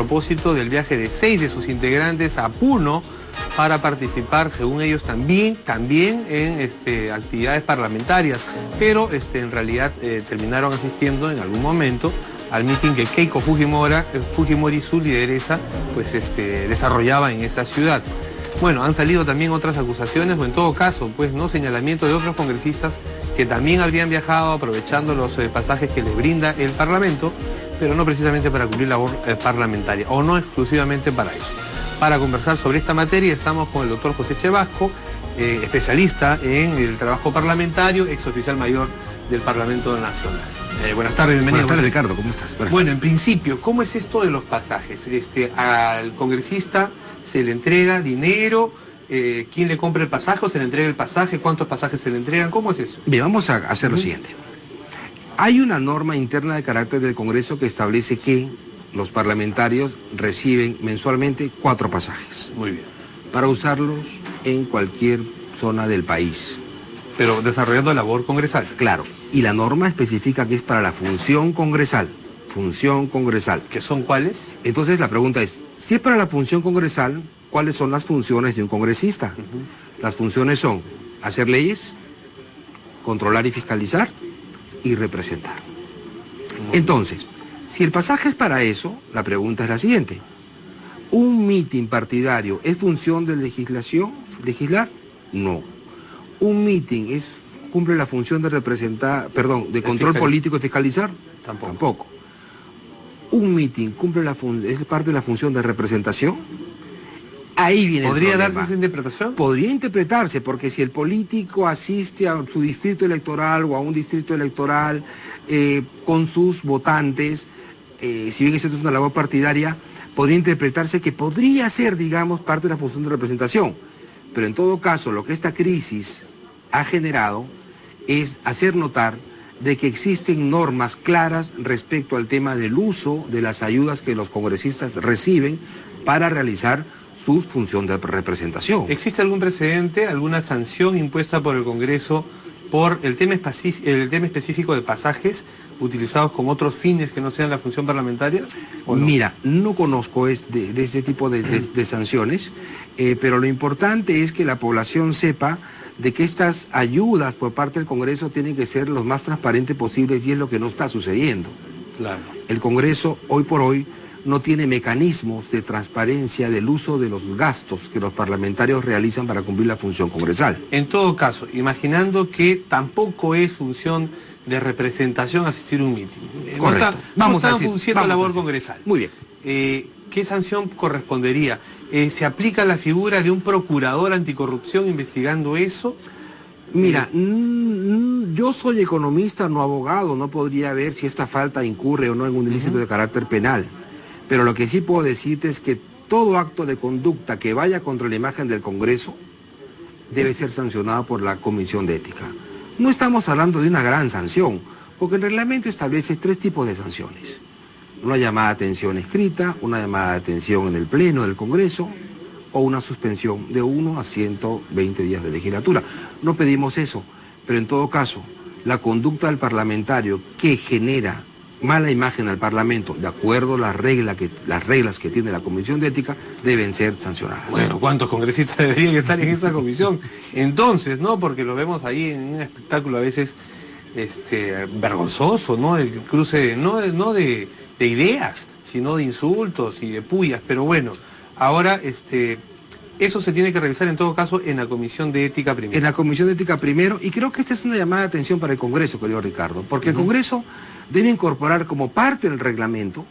propósito del viaje de 6 de sus integrantes a Puno para participar, según ellos, también en actividades parlamentarias, pero en realidad terminaron asistiendo en algún momento al mitin que Keiko Fujimori y su lideresa desarrollaba en esa ciudad. Bueno, han salido también otras acusaciones, o en todo caso, señalamientos de otros congresistas que también habrían viajado aprovechando los pasajes que les brinda el Parlamento, pero no precisamente para cumplir labor parlamentaria, o no exclusivamente para eso. Para conversar sobre esta materia estamos con el doctor José Chevasco, especialista en el trabajo parlamentario, exoficial mayor del Parlamento Nacional. Buenas tardes, bienvenido. Buenas tardes, Ricardo, ¿cómo estás? Bueno, en principio, ¿cómo es esto de los pasajes? Al congresista se le entrega dinero, ¿quién le compra el pasaje o se le entrega el pasaje? ¿Cuántos pasajes se le entregan? ¿Cómo es eso? Bien, vamos a hacer lo siguiente. Hay una norma interna de carácter del Congreso que establece que los parlamentarios reciben mensualmente 4 pasajes. Muy bien. Para usarlos en cualquier zona del país. Pero desarrollando labor congresal. Claro, y la norma especifica que es para la función congresal. Función congresal. ¿Qué son cuáles? Entonces la pregunta es, si es para la función congresal, ¿cuáles son las funciones de un congresista? Las funciones son hacer leyes, controlar y fiscalizar y representar. Entonces, si el pasaje es para eso, la pregunta es la siguiente. ¿Un mitin partidario es función de legislar? No. ¿Un mitin cumple la función de de control político y fiscalizar? Tampoco. ¿Un mitin es parte de la función de representación? Ahí viene el problema. ¿Podría darse esa interpretación? Podría interpretarse, porque si el político asiste a su distrito electoral o a un distrito electoral con sus votantes, si bien esto es una labor partidaria, podría interpretarse que podría ser, digamos, parte de la función de representación. Pero en todo caso, lo que esta crisis ha generado es hacer notar de que existen normas claras respecto al tema del uso de las ayudas que los congresistas reciben para realizar su función de representación. ¿Existe algún precedente, alguna sanción impuesta por el Congreso por el tema específico de pasajes utilizados con otros fines que no sean la función parlamentaria? ¿O no? Mira, no conozco de este tipo de sanciones, pero lo importante es que la población sepa de que estas ayudas por parte del Congreso tienen que ser lo más transparentes posibles, y es lo que no está sucediendo. Claro. El Congreso, hoy por hoy, no tiene mecanismos de transparencia del uso de los gastos que los parlamentarios realizan para cumplir la función congresal. En todo caso, imaginando que tampoco es función de representación asistir a un mitin. Correcto. No está funcionando labor congresal. Muy bien. ¿Qué sanción correspondería? ¿Se aplica la figura de un procurador anticorrupción investigando eso? Mira, yo soy economista, no abogado, no podría ver si esta falta incurre o no en un ilícito de carácter penal. Pero lo que sí puedo decirte es que todo acto de conducta que vaya contra la imagen del Congreso debe ser sancionado por la Comisión de Ética. No estamos hablando de una gran sanción, porque el reglamento establece 3 tipos de sanciones. Una llamada de atención escrita, una llamada de atención en el Pleno del Congreso o una suspensión de 1 a 120 días de legislatura. No pedimos eso, pero en todo caso, la conducta del parlamentario que genera mala imagen al Parlamento, de acuerdo a las reglas que tiene la Comisión de Ética, deben ser sancionadas. Bueno, ¿cuántos congresistas deberían estar en esa comisión? Entonces, ¿no? Porque lo vemos ahí en un espectáculo a veces vergonzoso, ¿no? El cruce, no de ideas, sino de insultos y de pullas. Pero bueno, ahora eso se tiene que revisar en todo caso en la Comisión de Ética primero. En la Comisión de Ética primero, y creo que esta es una llamada de atención para el Congreso, querido Ricardo, porque el Congreso debe incorporar como parte del reglamento,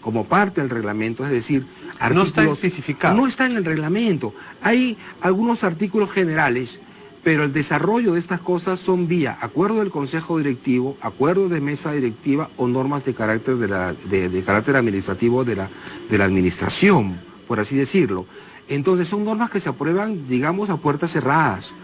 es decir, artículos... No está especificado. No está en el reglamento. Hay algunos artículos generales, pero el desarrollo de estas cosas son vía acuerdo del Consejo Directivo, acuerdo de mesa directiva o normas de carácter de carácter administrativo de la administración, por así decirlo. Entonces son normas que se aprueban, digamos, a puertas cerradas.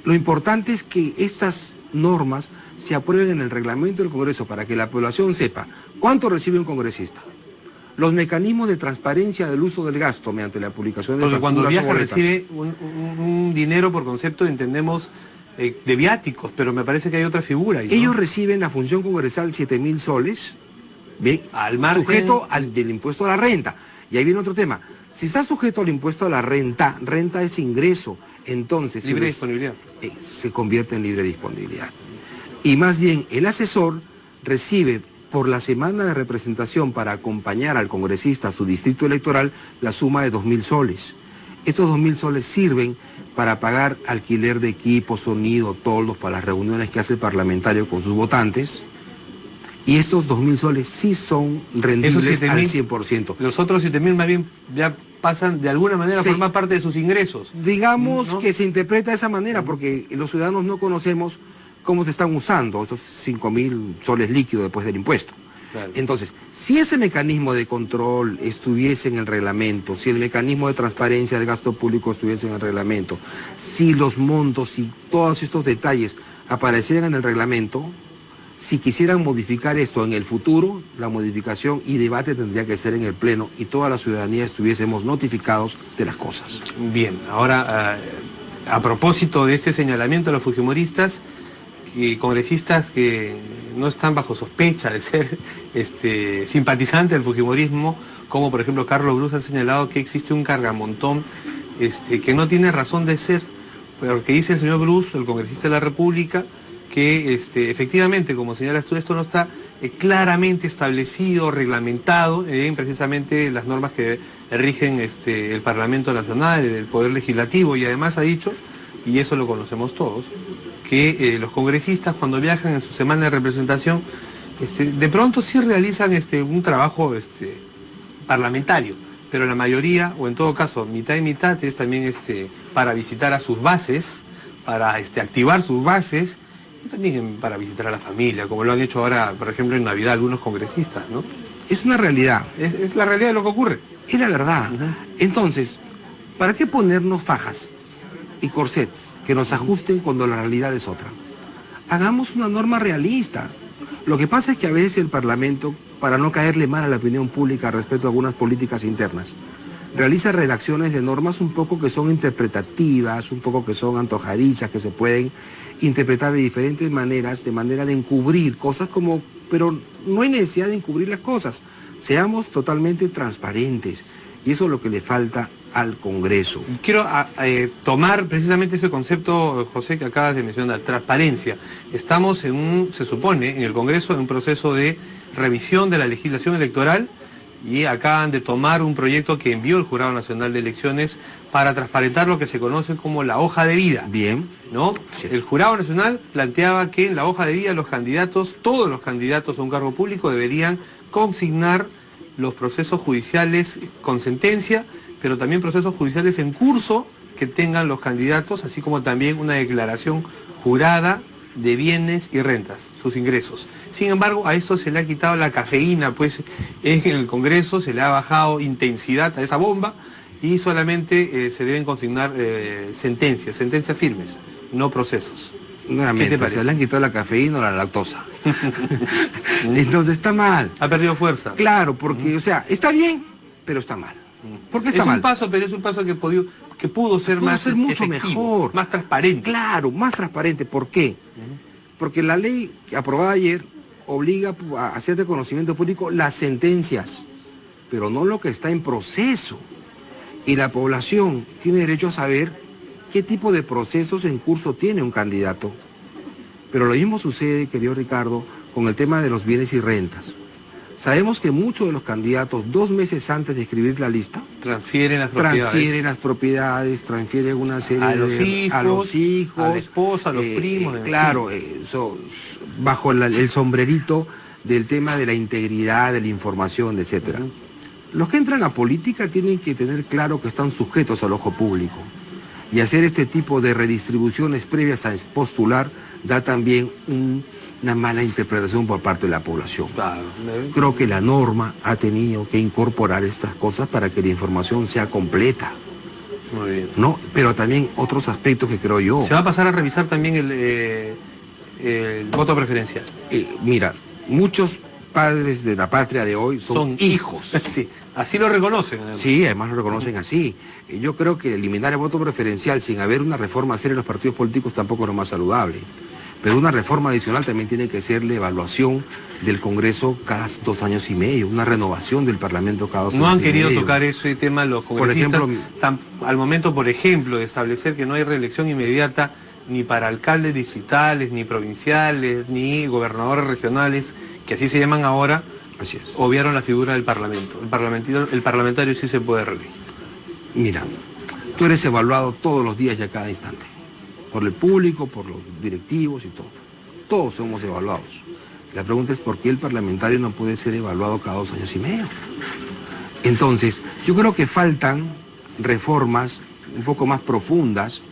Lo importante es que estas normas se aprueben en el reglamento del Congreso para que la población sepa cuánto recibe un congresista, los mecanismos de transparencia del uso del gasto mediante la publicación de facturas. Cuando viaja recibe un dinero, por concepto entendemos de viáticos, pero me parece que hay otra figura ahí, ¿no? Ellos reciben la función congresal 7.000 soles, ¿bien? Al margen... sujeto del impuesto a la renta. Y ahí viene otro tema. Si está sujeto al impuesto a la renta, renta es ingreso, entonces... Libre disponibilidad. Se convierte en libre disponibilidad. Y más bien, el asesor recibe por la semana de representación para acompañar al congresista a su distrito electoral la suma de 2.000 soles. Estos 2.000 soles sirven para pagar alquiler de equipo, sonido, toldos para las reuniones que hace el parlamentario con sus votantes. Y estos 2.000 soles sí son rendibles al 100%. Los otros 7.000 más bien ya pasan de alguna manera a formar parte de sus ingresos. Digamos, ¿no? Que se interpreta de esa manera porque los ciudadanos no conocemos cómo se están usando esos 5.000 soles líquidos después del impuesto. Claro. Entonces, si ese mecanismo de control estuviese en el reglamento, si el mecanismo de transparencia del gasto público estuviese en el reglamento, si los montos y todos estos detalles aparecieran en el reglamento, si quisieran modificar esto en el futuro, la modificación y debate tendría que ser en el Pleno y toda la ciudadanía estuviésemos notificados de las cosas. Bien, ahora a propósito de este señalamiento de los fujimoristas, congresistas que no están bajo sospecha de ser simpatizantes del fujimorismo, como por ejemplo Carlos Brus, han señalado que existe un cargamontón que no tiene razón de ser, porque dice el señor Brus, el congresista de la República, que efectivamente, como señalas tú, esto no está claramente establecido, reglamentado en precisamente las normas que rigen el Parlamento Nacional, el Poder Legislativo, y además ha dicho, y eso lo conocemos todos, que los congresistas cuando viajan en su semana de representación, de pronto sí realizan un trabajo parlamentario, pero la mayoría, o en todo caso mitad y mitad, es también para visitar a sus bases, para activar sus bases, y también para visitar a la familia, como lo han hecho ahora, por ejemplo, en Navidad algunos congresistas, ¿no? Es una realidad. Es la realidad de lo que ocurre. Es la verdad. Entonces, ¿para qué ponernos fajas y corsets que nos ajusten cuando la realidad es otra? Hagamos una norma realista. Lo que pasa es que a veces el Parlamento, para no caerle mal a la opinión pública respecto a algunas políticas internas, realiza redacciones de normas un poco que son interpretativas, un poco que son antojadizas, que se pueden interpretar de diferentes maneras, de manera de encubrir cosas como... Pero no hay necesidad de encubrir las cosas. Seamos totalmente transparentes. Y eso es lo que le falta al Congreso. Quiero tomar precisamente ese concepto, José, que acabas de mencionar, transparencia. Estamos se supone, en el Congreso, en un proceso de revisión de la legislación electoral, y acaban de tomar un proyecto que envió el Jurado Nacional de Elecciones para transparentar lo que se conoce como la hoja de vida. Bien. ¿No? Sí. El Jurado Nacional planteaba que en la hoja de vida los candidatos, todos los candidatos a un cargo público deberían consignar los procesos judiciales con sentencia, pero también procesos judiciales en curso que tengan los candidatos, así como también una declaración jurada de bienes y rentas, sus ingresos. Sin embargo, a eso se le ha quitado la cafeína, pues en el Congreso se le ha bajado intensidad a esa bomba y solamente se deben consignar sentencias firmes, no procesos. Nuevamente, se le han quitado la cafeína o la lactosa. Entonces está mal. Ha perdido fuerza. Claro, porque, o sea, está bien, pero está mal. ¿Por qué está mal? Pero es un paso que pudo ser más mucho efectivo, mejor, más transparente. Claro, más transparente. ¿Por qué? Porque la ley aprobada ayer obliga a hacer de conocimiento público las sentencias, pero no lo que está en proceso. Y la población tiene derecho a saber qué tipo de procesos en curso tiene un candidato. Pero lo mismo sucede, querido Ricardo, con el tema de los bienes y rentas. Sabemos que muchos de los candidatos, 2 meses antes de escribir la lista, transfieren las propiedades, transfieren una serie a los hijos, a la esposa, a los primos. Claro, bajo el sombrerito del tema de la integridad, de la información, etc. Los que entran a política tienen que tener claro que están sujetos al ojo público. Y hacer este tipo de redistribuciones previas a postular da también una mala interpretación por parte de la población. Claro. Creo que la norma ha tenido que incorporar estas cosas para que la información sea completa. Muy bien. ¿No? Pero también otros aspectos que creo yo. ¿Se va a pasar a revisar también el voto preferencial? Mira, muchos padres de la patria de hoy son hijos. Sí, así lo reconocen. Además. Sí, además lo reconocen así. Yo creo que eliminar el voto preferencial sin haber una reforma seria en los partidos políticos tampoco es lo más saludable. Pero una reforma adicional también tiene que ser la evaluación del Congreso cada 2 años y medio, una renovación del Parlamento cada 2 años y medio. No han querido tocar ese tema los congresistas, al momento, por ejemplo, de establecer que no hay reelección inmediata ni para alcaldes distritales, ni provinciales, ni gobernadores regionales, que así se llaman ahora. Así es. Obviaron la figura del Parlamento. El parlamentario sí se puede reelegir. Mira, tú eres evaluado todos los días y a cada instante. Por el público, por los directivos y todo. Todos somos evaluados. La pregunta es por qué el parlamentario no puede ser evaluado cada 2 años y medio. Entonces, yo creo que faltan reformas un poco más profundas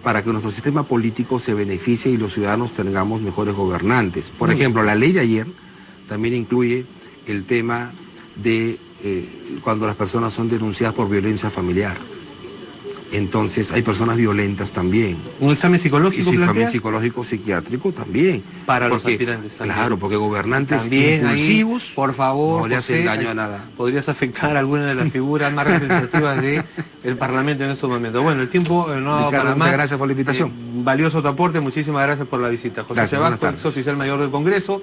para que nuestro sistema político se beneficie y los ciudadanos tengamos mejores gobernantes. Por ejemplo, la ley de ayer también incluye el tema de cuando las personas son denunciadas por violencia familiar. Entonces hay personas violentas también. ¿Un examen psicológico? Y examen psicológico psiquiátrico también. Para los aspirantes también. Claro, porque gobernantes también impulsivos ahí, por favor, no le hacen daño a nada. Podrías afectar a alguna de las figuras más representativas del Parlamento en estos momentos. Bueno, el tiempo no ha dado para más. Muchas gracias por la invitación. Valioso tu aporte, muchísimas gracias por la visita. José Sebas, ex oficial mayor del Congreso.